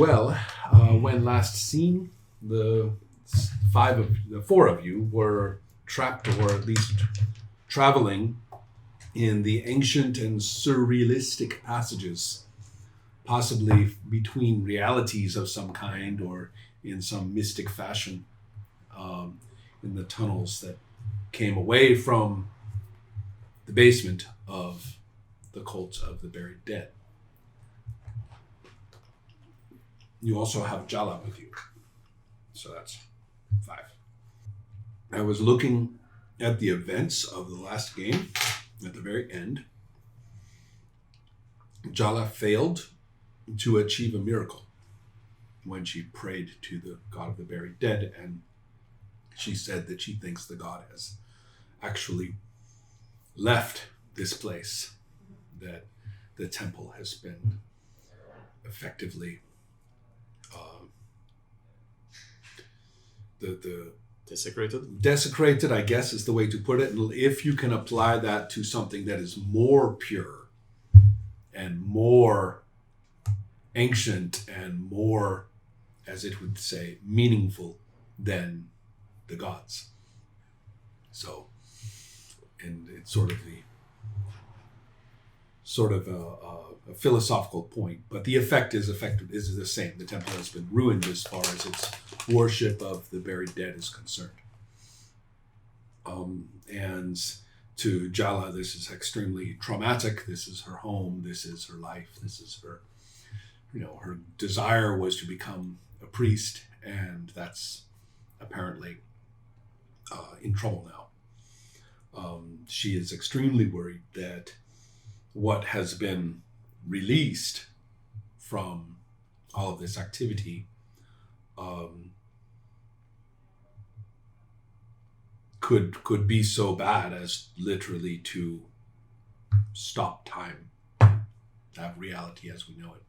Well, when last seen, the four of you were trapped, or at least traveling in the ancient and surrealistic passages, possibly between realities of some kind or in some mystic fashion, in the tunnels that came away from the basement of the cult of the buried dead. You also have Jala with you. So that's 5. I was looking at the events of the last game at the very end. Jala failed to achieve a miracle when she prayed to the god of the buried dead, and she said that she thinks the god has actually left this place, that the temple has been effectively the desecrated, I guess is the way to put it. And if you can apply that to something that is more pure and more ancient and more, as it would say, meaningful than the gods. So, and it's sort of a philosophical point, but the effect is the same. The temple has been ruined as far as its worship of the buried dead is concerned. And to Jala, this is extremely traumatic. This is her home. This is her life. This is her, her desire was to become a priest, and that's apparently in trouble now. She is extremely worried that what has been released from all of this activity could be so bad as literally to stop time, have reality as we know it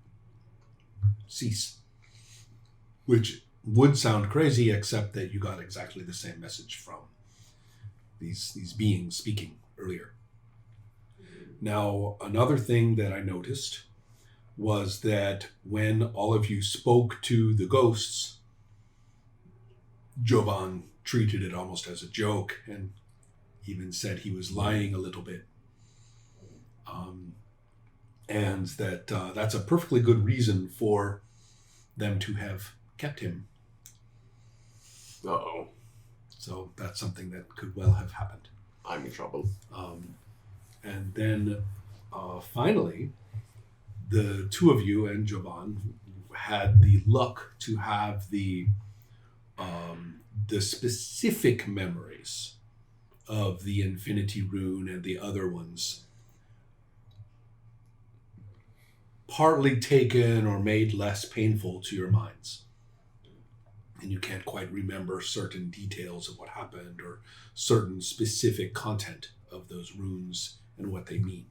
cease. Which would sound crazy, except that you got exactly the same message from these beings speaking earlier. Now, another thing that I noticed was that when all of you spoke to the ghosts, Jovan treated it almost as a joke and even said he was lying a little bit. And that that's a perfectly good reason for them to have kept him. Uh-oh. So that's something that could well have happened. I'm in trouble. And then finally, the two of you and Jovan had the luck to have the specific memories of the Infinity Rune and the other ones partly taken or made less painful to your minds. And you can't quite remember certain details of what happened or certain specific content of those runes and what they mean.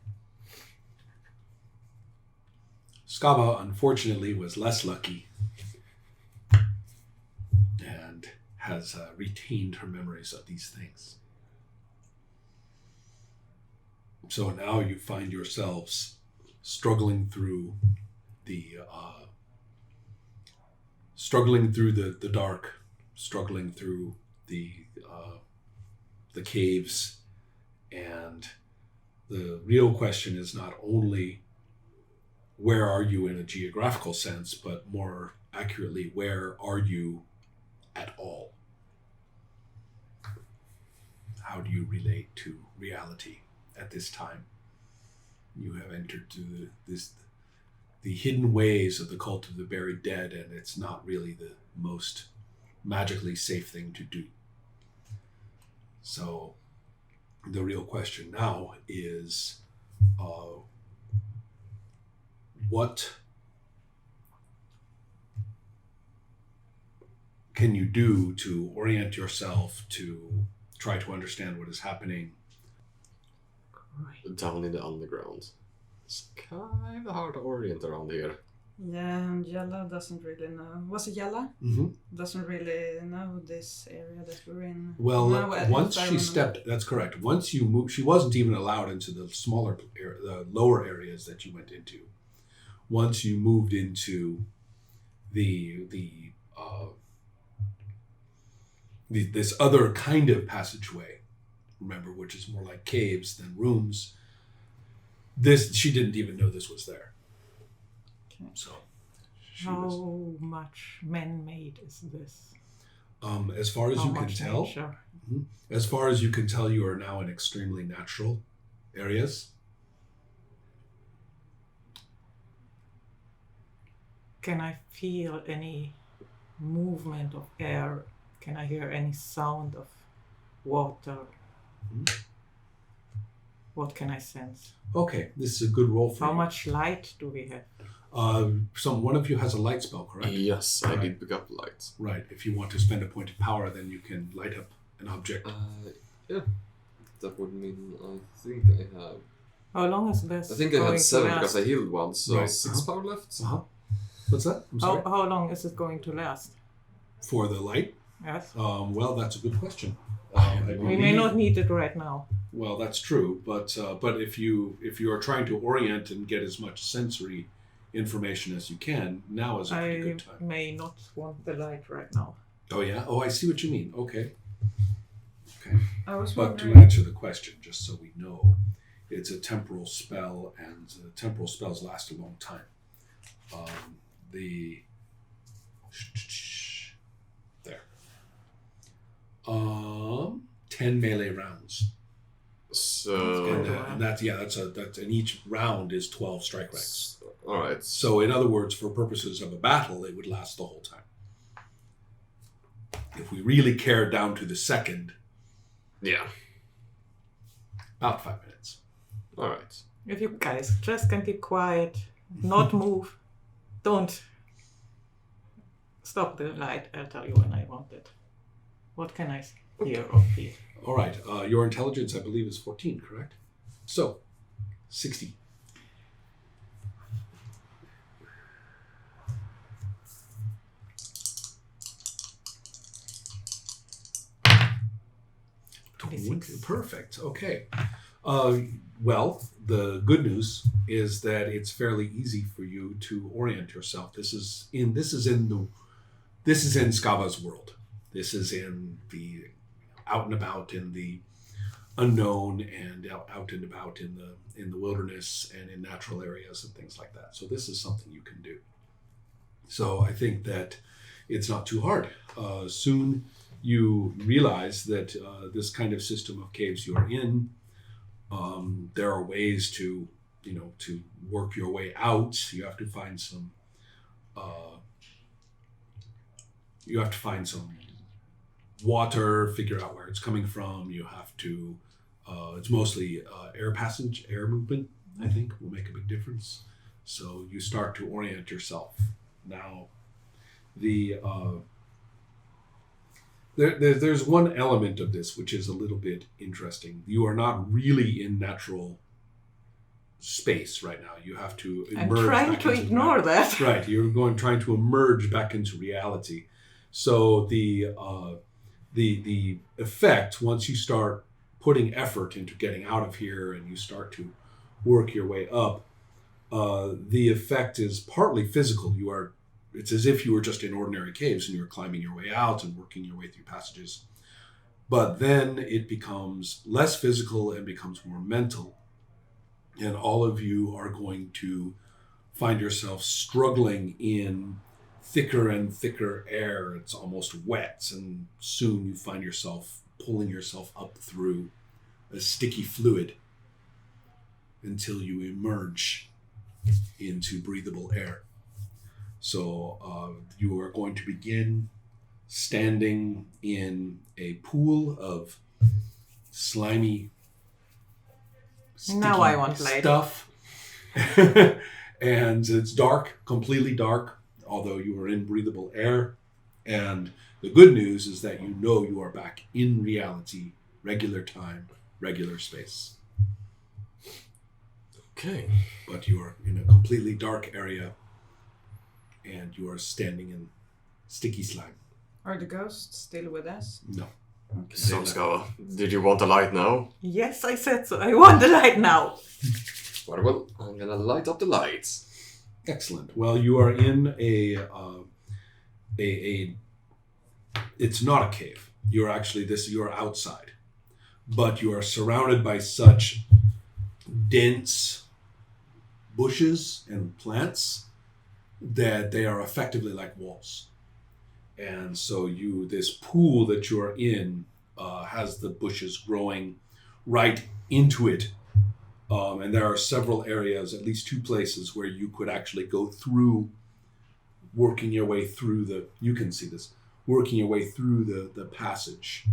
Skava, unfortunately, was less lucky and has retained her memories of these things. So now you find yourselves struggling through the dark, struggling through the caves, and the real question is not only where are you in a geographical sense, but more accurately, where are you at all? How do you relate to reality at this time? You have entered to the hidden ways of the cult of the buried dead, and it's not really the most magically safe thing to do. So the real question now is what can you do to orient yourself, to try to understand what is happening? Down in the underground. It's kind of hard to orient around here. Yeah, and Yella doesn't really know. Was it Yella? Mm-hmm. Doesn't really know this area that we're in. Well, No, once she stepped, that's correct. Once you moved, she wasn't even allowed into the smaller, the lower areas that you went into. Once you moved into this other kind of passageway, remember, which is more like caves than rooms. She didn't even know this was there. Okay. So, How much man-made is this? as far as How you can much tell, nature? as far as you can tell, you are now in extremely natural areas. Can I feel any movement of air? Can I hear any sound of water? What can I sense? Okay, this is a good roll for How you. much light do we have? One of you has a light spell, correct? Yes, I Right. did pick up lights. Right. If you want to spend a point of power, then you can light up an object. Yeah. That would mean I think I have. How long is this? I think I going had to 7 last? because I healed one, so Right. 6 power left. What's that? I'm sorry. How long is it going to last? For the light? Yes. Well, that's a good question. We may not need it right now. Well, that's true, but if you are trying to orient and get as much sensory information as you can, now is a pretty I good time. may not want the light right now. Oh yeah. Oh, I see what you mean. Okay. I was But to wondering. answer the question, just so we know, it's a temporal spell, and temporal spells last a long time. There. 10 melee rounds. So. And and each round is 12 strike ranks. Alright. So in other words, for purposes of a battle, it would last the whole time. If we really care down to the second, Yeah. about 5 minutes. Alright. If you guys just can keep quiet, not move, don't stop the light. I'll tell you when I want it. What can I hear or feel? All right. Your intelligence, I believe, is 14, correct? So, 60. Perfect. Okay. Well, the good news is that it's fairly easy for you to orient yourself. This is in Skava's world. This is in the out and about in the unknown, and out and about in the wilderness and in natural areas and things like that. So this is something you can do. So I think that it's not too hard. Soon you realize that this kind of system of caves you're in, there are ways to work your way out. You have to find some water, figure out where it's coming from. You have to, it's mostly air movement, I think, will make a big difference. So you start to orient yourself. Now, there's one element of this which is a little bit interesting. You are not really in natural space right now. You have to emerge. I'm trying to ignore that. Right, you're trying to emerge back into reality. So the effect, once you start putting effort into getting out of here and you start to work your way up, the effect is partly physical. It's as if you were just in ordinary caves and you're climbing your way out and working your way through passages. But then it becomes less physical and becomes more mental. And all of you are going to find yourself struggling in thicker and thicker air. It's almost wet, and soon you find yourself pulling yourself up through a sticky fluid until you emerge into breathable air. So you are going to begin standing in a pool of slimy, sticky Now I want light. stuff. And it's dark, completely dark, although you are in breathable air. And the good news is that you are back in reality, regular time, regular space. Okay. But you are in a completely dark area, and you are standing in sticky slime. Are the ghosts still with us? No. Okay. So, Skava, did you want a light now? Yes, I said so. I want the light now. Very well, I'm gonna light up the lights. Excellent. Well, you are in it's not a cave. You're outside, but you are surrounded by such dense bushes and plants that they are effectively like walls. And so this pool that you are in has the bushes growing right into it. And there are several areas, at least 2 places, where you could actually go through, working your way through you can see this, working your way through the passage.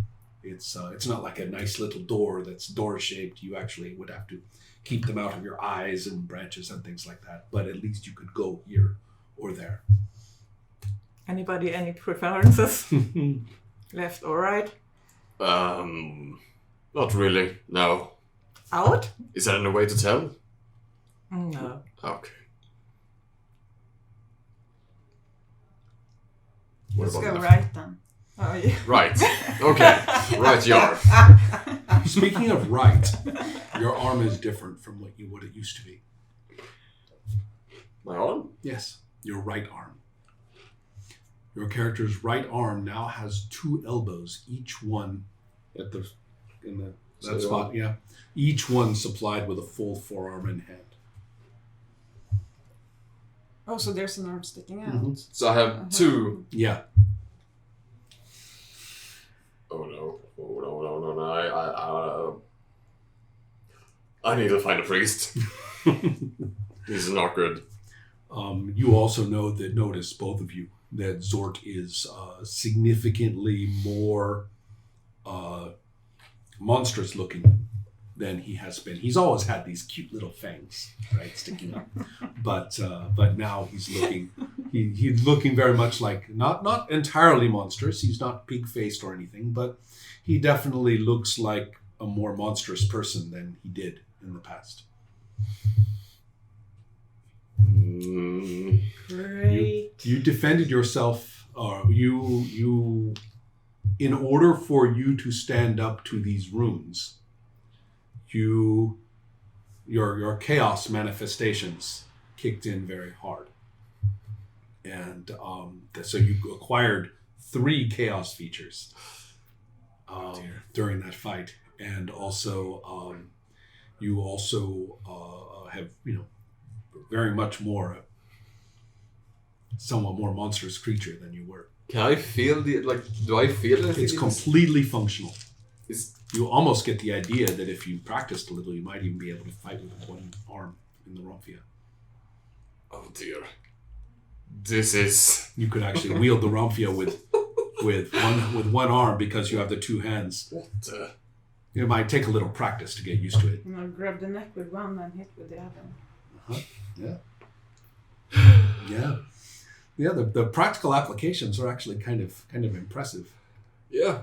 It's not like a nice little door that's door-shaped. You actually would have to keep them out of your eyes and branches and things like that. But at least you could go here or there. Anybody, any preferences? Left or right? Not really, no. Out? Is there any way to tell? No. Okay. Let's What go about right then. Oh, yeah. Right. Okay. Right, you are. Speaking of right, your arm is different from what it used to be. My arm? Yes, your right arm. Your character's right arm now has 2 elbows, each one in that spot. Yeah, each one supplied with a full forearm and hand. Oh, so there's an arm sticking out. Mm-hmm. So I have 2. Yeah. Oh no. I need to find a priest. This is not good. You also notice, both of you, that Zort is significantly more monstrous looking than he has been. He's always had these cute little fangs, right, sticking up. But now he's looking very much like, not entirely monstrous. He's not pig-faced or anything, but he definitely looks like a more monstrous person than he did in the past. Great. You defended yourself. You in order for you to stand up to these runes, your chaos manifestations kicked in very hard, and so you acquired 3 chaos features during that fight, and also you also have very much more somewhat more monstrous creature than you were. Can I feel do I feel anything? It's completely functional. Is You almost get the idea that if you practiced a little, you might even be able to fight with 1 arm in the Romphia. Oh dear. This is... You could actually wield the Romphia with one arm because you have the 2 hands. What the... It might take a little practice to get used to it. Grab the neck with one and hit with the other. Yeah. Yeah. The practical applications are actually kind of impressive. Yeah.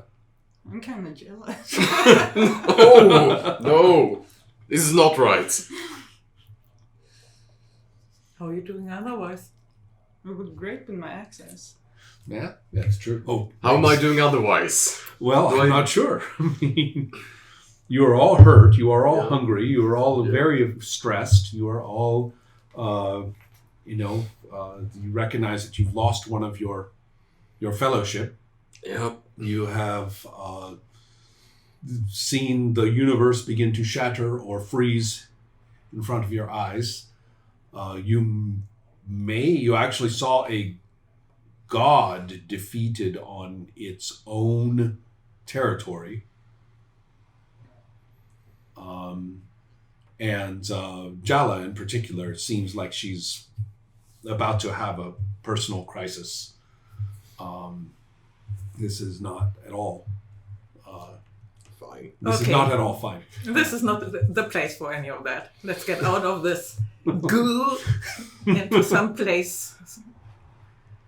I'm kind of jealous. Oh, no. This is not right. How are you doing otherwise? It would great with my access. Yeah, that's true. Oh, How am I doing otherwise? well, Do I'm I- not sure. I mean, you are all hurt. You are all Yeah. hungry. You are all Yeah. very stressed. You are all, you recognize that you've lost one of your fellowship. Yep. You have seen the universe begin to shatter or freeze in front of your eyes. You actually saw a god defeated on its own territory. And Jala in particular seems like she's about to have a personal crisis. This is not at all. Fine. This is Okay. not at all fine. This is not the place for any of that. Let's get out of this goo into some place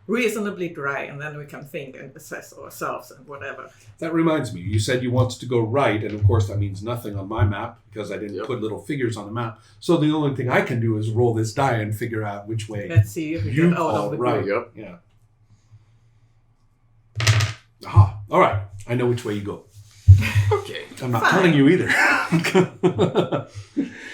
reasonably dry, and then we can think and assess ourselves and whatever. That reminds me, you said you wanted to go right, and of course that means nothing on my map because I didn't Yep. put little figures on the map. So the only thing I can do is roll this die and figure out which way Let's see if we you get out call of the right. goo. Yep. Yeah. Aha. All right. I know which way you go. Okay. I'm not Fine. telling you either.